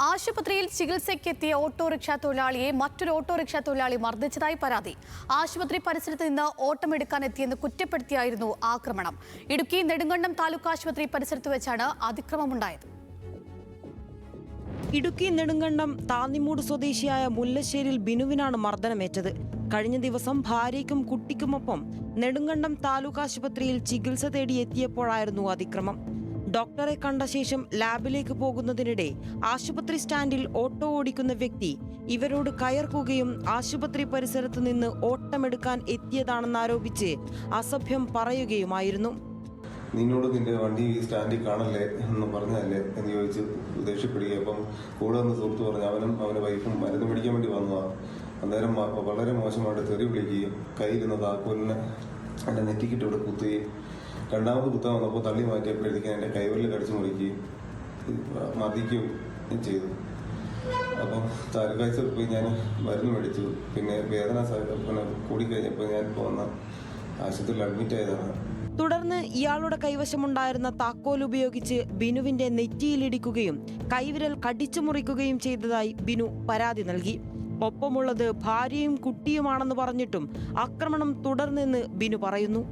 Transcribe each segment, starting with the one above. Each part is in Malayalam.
ആശുപത്രിയിൽ ചികിത്സയ്ക്കെത്തിയ ഓട്ടോറിക്ഷ തൊഴിലാളിയെ മറ്റൊരു ഓട്ടോറിക്ഷ തൊഴിലാളി മർദ്ദിച്ചതായി പരാതി. ആശുപത്രി പരിസരത്ത് നിന്ന് ഓട്ടമെടുക്കാനെത്തിയെന്ന് കുറ്റപ്പെടുത്തിയായിരുന്നു ആക്രമണം. ഇടുക്കി നെടുങ്കണ്ടം താലൂക്ക് ആശുപത്രി പരിസരത്ത് വെച്ചാണ് അതിക്രമമുണ്ടായത്. ഇടുക്കി നെടുങ്കണ്ടം താന്നിമൂട് സ്വദേശിയായ മുല്ലശ്ശേരിൽ ബിനുവിനാണ് മർദ്ദനമേറ്റത്. കഴിഞ്ഞ ദിവസം ഭാര്യയ്ക്കും കുട്ടിക്കുമൊപ്പം നെടുങ്കണ്ടം താലൂക്ക് ആശുപത്രിയിൽ ചികിത്സ തേടി എത്തിയപ്പോഴായിരുന്നു അതിക്രമം. ഡോക്ടറെ കണ്ട ശേഷം ലാബിലേക്ക് പോകുന്നതിനിടെ ആശുപത്രി സ്റ്റാൻഡിൽ ഓട്ടോ ഓടിക്കുന്ന വ്യക്തി ഇവരോട് കയർക്കുകയും ആശുപത്രി പരിസരത്ത് നിന്ന് ഓട്ടമെടുക്കാൻ എത്തിയതാണെന്നാരോപിച്ച് അസഭ്യം പറയുകയുമായിരുന്നു. നിന്നോട് നിന്റെ വണ്ടി ഈ സ്റ്റാൻഡിൽ കാണല്ലേ എന്ന് പറഞ്ഞല്ലേ എന്ന് ചോദിച്ച് ദേഷ്യപ്പെടുകയും അപ്പം കൂടെ വന്ന് സുഹൃത്ത് പറഞ്ഞ് അവൻ്റെ വൈഫും മരുന്ന് മേടിക്കാൻ വേണ്ടി വന്നതാണ്. അന്നേരം വളരെ മോശമായിട്ട് തെറി വിളിക്കുകയും കയ്യിലിരുന്ന താക്കോലിനെ എൻ്റെ നെറ്റിക്കിട്ട് ഇവിടെ കുത്തുകയും രണ്ടാമത് കുത്താൻ വന്നപ്പോൾ തള്ളി മാറ്റിയപ്പോഴത്തേക്കും എൻ്റെ കൈവരിൽ കടിച്ചു മുറിക്കുകയും മർദ്ദിക്കുകയും ചെയ്തു. അപ്പം താലൂക്കാഴ്ച പോയി ഞാൻ മരുന്ന് മേടിച്ചു. പിന്നെ വേദന കൂടിക്കഴിഞ്ഞപ്പോൾ ഞാൻ വന്ന ആശുപത്രിയിൽ അഡ്മിറ്റ് ആയതാണ്. തുടർന്ന് ഇയാളുടെ കൈവശമുണ്ടായിരുന്ന താക്കോൽ ഉപയോഗിച്ച് ബിനുവിന്റെ നെറ്റിയിലിടിക്കുകയും കൈവിരൽ കടിച്ചു മുറിക്കുകയും ചെയ്തതായി ബിനു പരാതി നൽകി. ഒപ്പമുള്ളത് ഭാര്യയും കുട്ടിയുമാണെന്ന് പറഞ്ഞിട്ടും ആക്രമണം തുടർന്നെന്ന് ബിനു പറയുന്നു.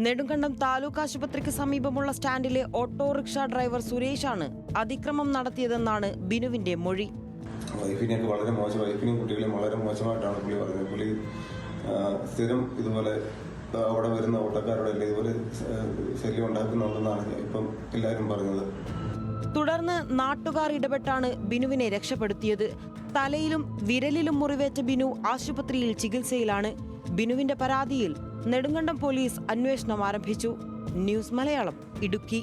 നെടുങ്കണ്ടം താലൂക്ക് ആശുപത്രിക്ക് സമീപമുള്ള സ്റ്റാൻഡിലെ ഓട്ടോറിക്ഷ ഡ്രൈവർ സുരേഷാണ് അതിക്രമം നടത്തിയതെന്നാണ് ബിനുവിന്റെ മൊഴി. വൈഫിനെയൊക്കെ വളരെ മോശം, വൈഫിനെയും കുട്ടികളെയും വളരെ മോശമായിട്ടാണ് പുള്ളി പറഞ്ഞത്. പുള്ളി സ്ഥിരം ഇതുപോലെ അവിടെ വരുന്ന ഓട്ടക്കാരോടല്ലേ ഇതുപോലെ ശല്യം ഉണ്ടാക്കുന്നുണ്ടെന്നാണ് ഇപ്പം എല്ലാവരും പറഞ്ഞത്. തുടർന്ന് നാട്ടുകാർ ഇടപെട്ടാണ് ബിനുവിനെ രക്ഷപ്പെടുത്തിയത്. തലയിലും വിരലിലും മുറിവേറ്റ ബിനു ആശുപത്രിയിൽ ചികിത്സയിലാണ്. ബിനുവിന്റെ പരാതിയിൽ നെടുങ്കണ്ടം പോലീസ് അന്വേഷണം ആരംഭിച്ചു. ന്യൂസ് മലയാളം, ഇടുക്കി.